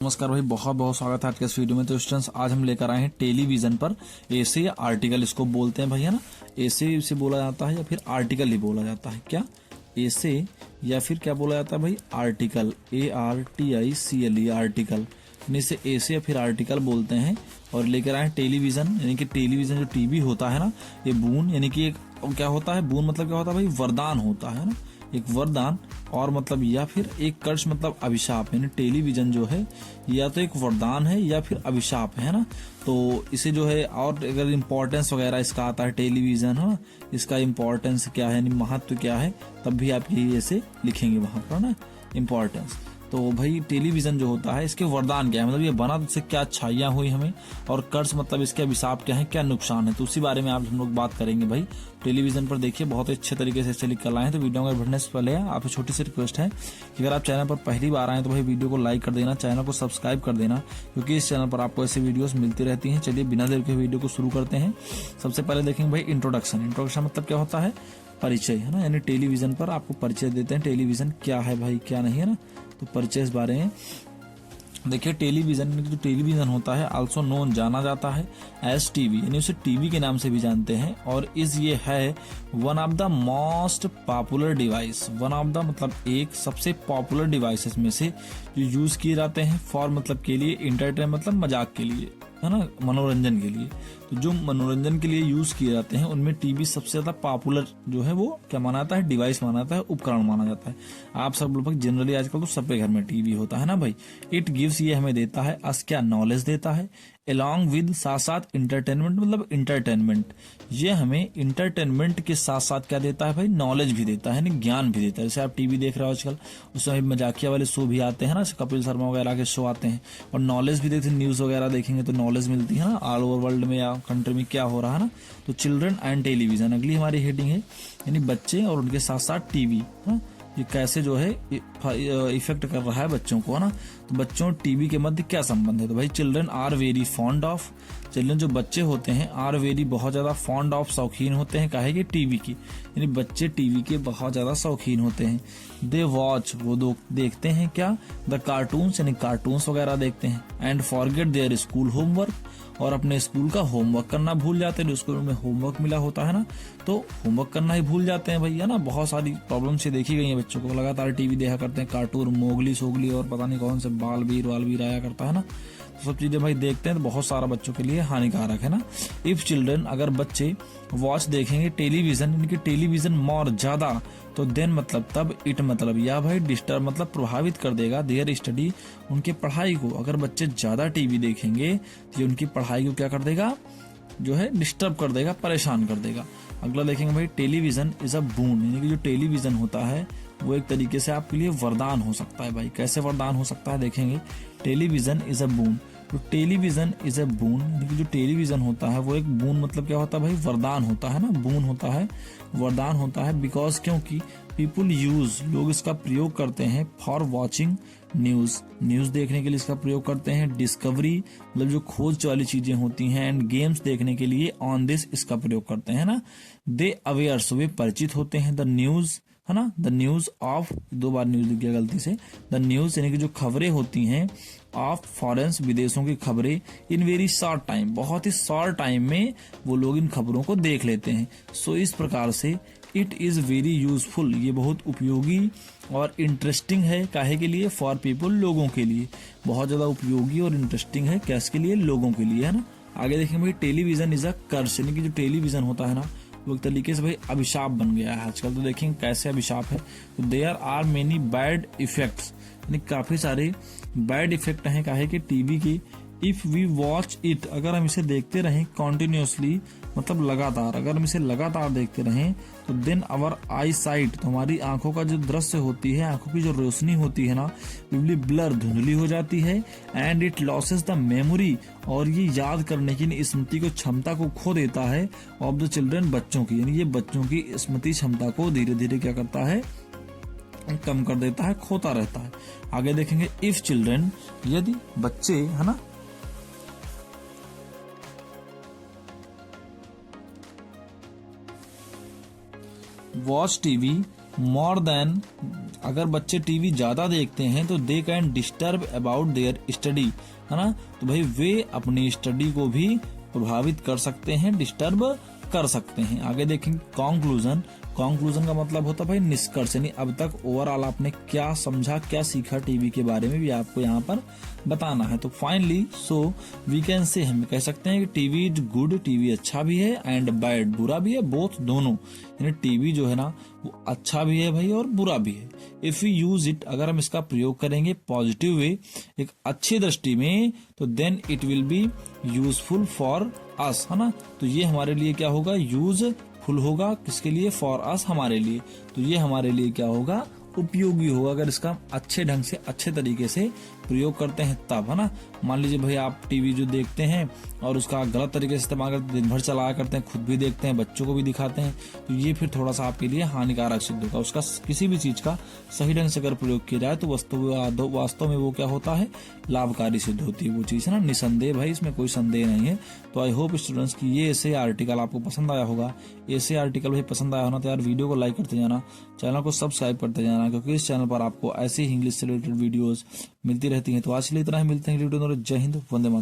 नमस्कार भाई, बहुत बहुत स्वागत है आज के इस वीडियो में। तो स्टूडेंट्स, आज हम लेकर आए हैं टेलीविजन पर ऐसे या आर्टिकल, इसको बोलते हैं भाई, है ना। ऐसे से बोला जाता है या फिर आर्टिकल ही बोला जाता है क्या? ऐसे या फिर क्या बोला जाता है भाई? Article, ARTICLE, article. इसे ऐसे या फिर आर्टिकल बोलते हैं। और लेकर आए टेलीविजन, यानी कि टेलीविजन जो टीवी होता है ना, ये बून, यानी कि एक क्या होता है, बून मतलब क्या होता है भाई? वरदान होता है ना, एक वरदान। और मतलब या फिर एक कर्ष मतलब अभिशाप, यानी टेलीविजन जो है या तो एक वरदान है या फिर अभिशाप है ना। तो इसे जो है, और अगर इम्पोर्टेंस वगैरह इसका आता है टेलीविजन, है ना, इसका इम्पोर्टेंस क्या है, यानी महत्व क्या है, तब भी आप यही ऐसे लिखेंगे वहां पर ना, इम्पोर्टेंस। तो भाई टेलीविजन जो होता है, इसके वरदान क्या है, मतलब ये बना तो इससे क्या अच्छाइयाँ हुई हमें, और कर्ज मतलब इसके अभिशाप क्या है, क्या नुकसान है, तो उसी बारे में आज हम लोग बात करेंगे भाई। टेलीविजन पर देखिए, बहुत ही अच्छे तरीके से लिख कर लाए हैं। तो वीडियो में बढ़ने से पहले आपसे छोटी सी रिक्वेस्ट है कि अगर आप चैनल पर पहली बार आए तो भाई वीडियो को लाइक कर देना, चैनल को सब्सक्राइब कर देना, क्योंकि इस चैनल पर आपको ऐसी वीडियोस मिलती रहती हैं। चलिए बिना देर के वीडियो को शुरू करते हैं। सबसे पहले देखेंगे भाई इंट्रोडक्शन। इंट्रोडक्शन मतलब क्या होता है? परिचय, है ना, यानी टेलीविजन पर आपको परिचय देते हैं, टेलीविजन क्या है भाई, क्या नहीं, है ना। तो परिचय इस बारे में देखिए। टेलीविजन, जो टेलीविजन होता है, आल्सो नोन, जाना जाता है एज टीवी, यानी उसे टीवी के नाम से भी जानते हैं। और ये है one of the most popular device, one of the मतलब एक सबसे पॉपुलर डिवाइसेस में से जो यूज किए जाते हैं फॉर मतलब के लिए, इंटरटेन मतलब मजाक के लिए, है ना, मनोरंजन के लिए। तो जो मनोरंजन के लिए यूज किए जाते हैं उनमें टीवी सबसे ज्यादा पॉपुलर जो है, वो क्या माना जाता है? डिवाइस माना जाता है, उपकरण माना जाता है। आप सब लगभग जनरली आजकल तो सबके घर में टीवी होता है ना भाई। इट गिव्स, ये हमें देता है, अस क्या नॉलेज देता है, अलॉन्ग विद, साथ साथ, इंटरटेनमेंट मतलब इंटरटेनमेंट, ये हमें इंटरटेनमेंट के साथ साथ क्या देता है भाई? नॉलेज भी देता है, ज्ञान भी देता है। जैसे आप टीवी देख रहे हो आजकल, उसमें मजाकिया वाले शो भी आते हैं ना, कपिल शर्मा वगैरह के शो आते हैं, और नॉलेज भी देते हैं। न्यूज वगैरह देखेंगे तो नॉलेज मिलती है ना, ऑल ओवर वर्ल्ड में या कंट्री में क्या हो रहा है ना। तो चिल्ड्रन एंड टेलीविजन अगली हमारी हेडिंग है, यानी बच्चे और उनके साथ साथ टीवी, ये कैसे जो है इफेक्ट कर रहा है बच्चों को, है ना। तो बच्चों और टीवी के मध्य क्या संबंध है? तो भाई children are very fond of, children जो बच्चे होते हैं, आर वेरी बहुत ज्यादा, फॉन्ड ऑफ शौकीन होते हैं, काहे कि टीवी की, यानी बच्चे टीवी के बहुत ज्यादा शौकीन होते हैं। दे वॉच, वो देखते हैं क्या? द कार्टून्स, यानी कार्टून्स वगैरह देखते हैं। And forget their school homework, और अपने स्कूल का होमवर्क करना भूल जाते हैं। जो स्कूल में होमवर्क मिला होता है ना, तो होमवर्क करना ही भूल जाते हैं भैया ना। बहुत सारी प्रॉब्लम से देखी गई है बच्चों को, लगातार टीवी देखा करते हैं, कार्टून, मोगली सोगली और पता नहीं कौन से बालवीर आया करता है ना। तो सब चीजें भाई देखते हैं तो बहुत सारा बच्चों के लिए हानिकारक है ना। इफ चिल्ड्रन, अगर बच्चे वॉच देखेंगे टेलीविजन, इनके टेलीविजन मोर ज्यादा, तो देन मतलब तब, इट मतलब या भाई, डिस्टर्ब मतलब प्रभावित कर देगा, देयर स्टडी, उनके पढ़ाई को। अगर बच्चे ज्यादा टीवी देखेंगे तो ये उनकी पढ़ाई को क्या कर देगा, जो है डिस्टर्ब कर देगा, परेशान कर देगा। अगला देखेंगे भाई, टेलीविजन इज अ बून, यानी कि जो टेलीविजन होता है वो एक तरीके से आपके लिए वरदान हो सकता है भाई। कैसे वरदान हो सकता है देखेंगे। टेलीविजन इज अ बून, तो टेलीविजन इज अ बून, यानी कि जो टेलीविजन होता है वो एक बून मतलब क्या होता है भाई? वरदान होता है ना, बून होता है, वरदान होता है। बिकॉज, क्योंकि पीपुल यूज, लोग इसका प्रयोग करते हैं, फॉर वॉचिंग न्यूज, न्यूज देखने के लिए इसका प्रयोग करते हैं। डिस्कवरी मतलब जो खोज वाली चीजें होती हैं, एंड गेम्स देखने के लिए, ऑन दिस इसका प्रयोग करते हैं ना। दे अवेयर्स, वे परिचित होते हैं, द न्यूज, है ना, the news of, 2 bar news लिख गया गलती से, द न्यूज यानी कि जो खबरें होती हैं, ऑफ फॉरेन्स, विदेशों की खबरें, इन वेरी शॉर्ट टाइम, बहुत ही शॉर्ट टाइम में वो लोग इन खबरों को देख लेते हैं। सो इस प्रकार से इट इज वेरी यूजफुल, ये बहुत उपयोगी और इंटरेस्टिंग है, काहे के लिए? फॉर पीपल, लोगों के लिए, बहुत ज्यादा उपयोगी और इंटरेस्टिंग है, कैसे के लिए? लोगों के लिए, है ना। आगे देखेंगे भाई, टेलीविजन इज अ कर्स, यानी कि जो टेलीविजन होता है ना, वो एक तरीके से भाई अभिशाप बन गया है आजकल। तो देखेंगे कैसे अभिशाप है। तो there are many bad effects, यानी काफी सारे बैड इफेक्ट हैं काहे के टीवी की। इफ वी वॉच इट, अगर हम इसे देखते रहें कॉन्टिन्यूसली, मतलब लगातार, अगर हम इसे लगातार देखते रहें, तो देन आवर आई साइट, तो हमारी आंखों का जो दृश्य होती है, आंखों की जो रोशनी होती है ना, विल ब्लर, धुंधली हो जाती है। And it losses the memory, और ये याद करने की, स्मृति को, क्षमता को खो देता है, ऑफ द चिल्ड्रन, बच्चों की, यानी ये बच्चों की स्मृति क्षमता को धीरे धीरे क्या करता है, कम कर देता है, खोता रहता है। आगे देखेंगे, इफ चिल्ड्रन, यदि बच्चे, है ना, वॉच टीवी मोर देन, अगर बच्चे टीवी ज्यादा देखते हैं तो they can disturb about their study, है ना। तो भाई वे अपनी स्टडी को भी प्रभावित कर सकते हैं, डिस्टर्ब कर सकते हैं। आगे देखेंगे कंक्लूजन। कंक्लूजन का मतलब होता है भाई निष्कर्ष, यानी अब तक ओवरऑल आपने क्या समझा, क्या सीखा टीवी के बारे में भी आपको यहाँ पर बताना है। तो finally so we can say, हम कह सकते हैं कि टीवी इज गुड, टीवी अच्छा भी है, एंड बैड, बुरा भी है, बोथ दोनों। यानी टीवी जो है ना वो अच्छा भी है भाई और बुरा भी है। इफ यू यूज इट, अगर हम इसका प्रयोग करेंगे पॉजिटिव वे, एक अच्छी दृष्टि में, तो then it will be useful for us, है ना। तो ये हमारे लिए क्या होगा, यूजफुल होगा, किसके लिए, फॉर अस, हमारे लिए। तो ये हमारे लिए क्या होगा, उपयोगी होगा, अगर इसका अच्छे ढंग से, अच्छे तरीके से प्रयोग करते हैं तब, है ना। मान लीजिए भाई आप टीवी जो देखते हैं और उसका गलत तरीके से इस्तेमाल करते, दिन भर चलाया करते हैं, खुद भी देखते हैं, बच्चों को भी दिखाते हैं, तो ये फिर थोड़ा सा आपके लिए हानिकारक सिद्ध होगा। उसका किसी भी चीज का सही ढंग से अगर प्रयोग किया जाए तो वास्तव में वो क्या होता है, लाभकारी सिद्ध होती है वो चीज, है ना, निसंदेह भाई, इसमें कोई संदेह नहीं है। तो आई होप स्टूडेंट्स की ये ऐसे आर्टिकल आपको पसंद आया होगा। ऐसे आर्टिकल भाई पसंद आया होना तो यार वीडियो को लाइक करते जाना, चैनल को सब्सक्राइब करते जाना, क्योंकि इस चैनल पर आपको ऐसी ही इंग्लिश से रिलेटेड वीडियोस मिलती रहती हैं। तो आज के लिए इतना ही, मिलते हैं वीडियो। जय हिंद, वंदे मातरम।